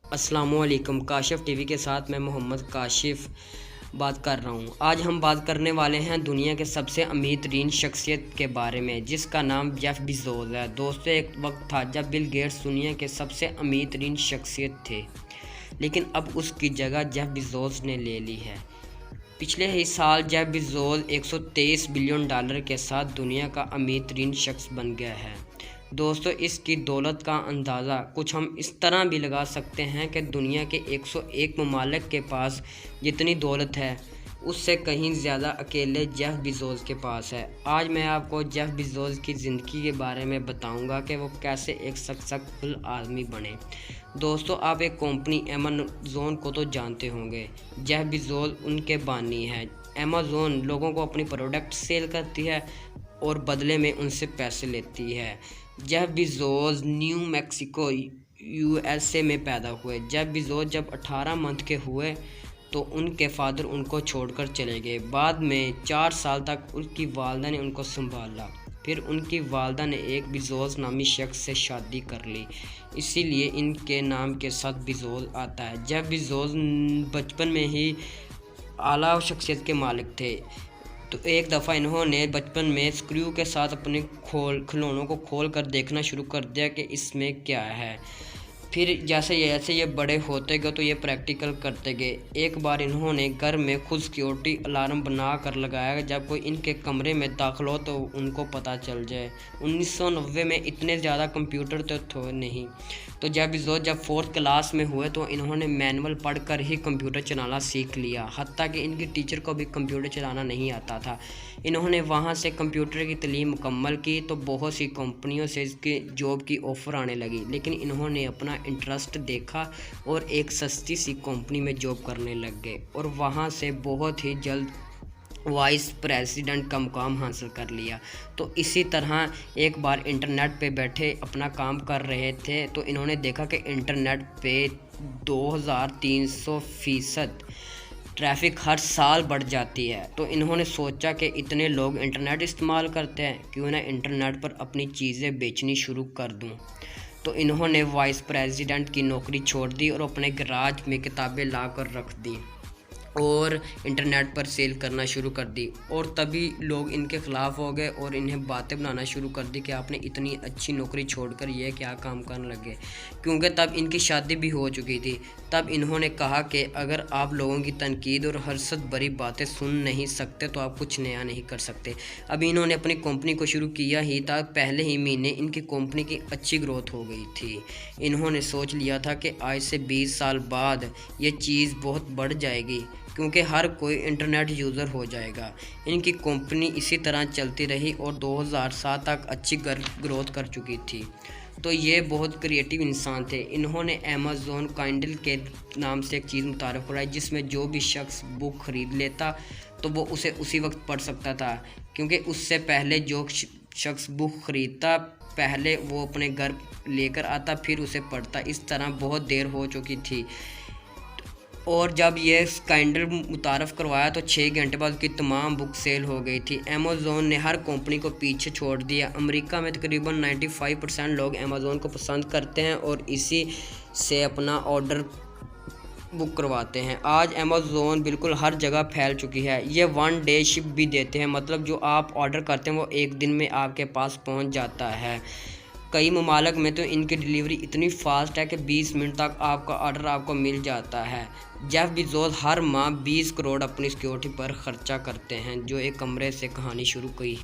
अस्सलाम वालेकुम। काशिफ टीवी के साथ मैं मोहम्मद काशिफ बात कर रहा हूँ। आज हम बात करने वाले हैं दुनिया के सबसे अमीर तरीन शख्सियत के बारे में, जिसका नाम जेफ बेज़ोस है। दोस्तों, एक वक्त था जब बिल गेट्स दुनिया के सबसे अमीर तरीन शख्सियत थे, लेकिन अब उसकी जगह जेफ बेज़ोस ने ले ली है। पिछले ही साल जेफ बेज़ोस $123 बिलियन के साथ दुनिया का अमीर तरीन शख्स बन गया है। दोस्तों, इसकी दौलत का अंदाज़ा कुछ हम इस तरह भी लगा सकते हैं कि दुनिया के 101 ममालिक के पास जितनी दौलत है, उससे कहीं ज़्यादा अकेले जेफ बेज़ोस के पास है। आज मैं आपको जेफ बेज़ोस की ज़िंदगी के बारे में बताऊंगा कि वो कैसे एक सक्सेसफुल आदमी बने। दोस्तों, आप एक कंपनी अमेज़न को तो जानते होंगे। जेफ बेज़ोस उनके बानी हैं। अमेज़न लोगों को अपनी प्रोडक्ट सेल करती है और बदले में उनसे पैसे लेती है। Jeff Bezos new Mexico USA में पैदा हुए। जेफ बेज़ोस जब 18 मंथ के हुए तो उनके फादर उनको छोड़कर चले गए। बाद में 4 साल तक उनकी वालदा ने उनको संभाला। फिर उनकी वालदा ने एक बेज़ोस नामी शख्स से शादी कर ली, इसीलिए इनके नाम के साथ बेज़ोस आता है। जेफ बेज़ोस बचपन में ही आला शख्सियत के मालिक थे। तो एक दफ़ा इन्होंने बचपन में स्क्रू के साथ अपने खिलौनों को खोल कर देखना शुरू कर दिया कि इसमें क्या है। फिर जैसे ये बड़े होते गए तो ये प्रैक्टिकल करते गए। एक बार इन्होंने घर में खुद सिक्योरिटी अलार्म बना कर लगाया, जब कोई इनके कमरे में दाखिल हो तो उनको पता चल जाए। 1990 में इतने ज़्यादा कंप्यूटर तो थे नहीं। तो जेफ बेज़ोस जब 4th क्लास में हुए तो इन्होंने मैनुअल पढ़कर ही कंप्यूटर चलाना सीख लिया, हत्ता कि इनकी टीचर को भी कंप्यूटर चलाना नहीं आता था। इन्होंने वहाँ से कंप्यूटर की तालीम मुकम्मल की तो बहुत सी कंपनियों से इसके जॉब की ऑफ़र आने लगी, लेकिन इन्होंने अपना इंटरेस्ट देखा और एक सस्ती सी कंपनी में जॉब करने लग गए और वहाँ से बहुत ही जल्द वाइस प्रेसिडेंट का मुकाम हासिल कर लिया। तो इसी तरह एक बार इंटरनेट पे बैठे अपना काम कर रहे थे तो इन्होंने देखा कि इंटरनेट पे 2300% ट्रैफिक हर साल बढ़ जाती है। तो इन्होंने सोचा कि इतने लोग इंटरनेट इस्तेमाल करते हैं, क्यों ना इंटरनेट पर अपनी चीज़ें बेचनी शुरू कर दूं। तो इन्होंने वाइस प्रेसिडेंट की नौकरी छोड़ दी और अपने गैराज में किताबें ला कर रख दी और इंटरनेट पर सेल करना शुरू कर दी। और तभी लोग इनके ख़िलाफ़ हो गए और इन्हें बातें बनाना शुरू कर दी कि आपने इतनी अच्छी नौकरी छोड़कर ये क्या काम करने लगे, क्योंकि तब इनकी शादी भी हो चुकी थी। तब इन्होंने कहा कि अगर आप लोगों की तनकीद और हसरत भरी बातें सुन नहीं सकते तो आप कुछ नया नहीं कर सकते। अभी इन्होंने अपनी कंपनी को शुरू किया ही था, पहले ही महीने इनकी कंपनी की अच्छी ग्रोथ हो गई थी। इन्होंने सोच लिया था कि आज से 20 साल बाद ये चीज़ बहुत बढ़ जाएगी, क्योंकि हर कोई इंटरनेट यूज़र हो जाएगा। इनकी कंपनी इसी तरह चलती रही और 2007 तक अच्छी ग्रोथ कर चुकी थी। तो ये बहुत क्रिएटिव इंसान थे। इन्होंने अमेज़न काइंडल के नाम से एक चीज़ मुतारफ़ कराई, जिसमें जो भी शख्स बुक ख़रीद लेता तो वो उसे उसी वक्त पढ़ सकता था, क्योंकि उससे पहले जो शख्स बुक ख़रीदता पहले वो अपने घर लेकर आता फिर उसे पढ़ता। इस तरह बहुत देर हो चुकी थी और जब ये काइंडल मुतारफ़ करवाया तो 6 घंटे बाद उसकी तमाम बुक सेल हो गई थी। अमेज़न ने हर कंपनी को पीछे छोड़ दिया। अमेरिका में तकरीबन 95% लोग अमेज़न को पसंद करते हैं और इसी से अपना ऑर्डर बुक करवाते हैं। आज अमेज़न बिल्कुल हर जगह फैल चुकी है। ये 1 डे शिप भी देते हैं, मतलब जो आप ऑर्डर करते हैं वो एक दिन में आपके पास पहुंच जाता है। कई ममालिक में तो इनकी डिलीवरी इतनी फास्ट है कि 20 मिनट तक आपका ऑर्डर आपको मिल जाता है। जेफ बेज़ोस हर माह 20 करोड़ अपनी सिक्योरिटी पर ख़र्चा करते हैं। जो एक कमरे से कहानी शुरू की।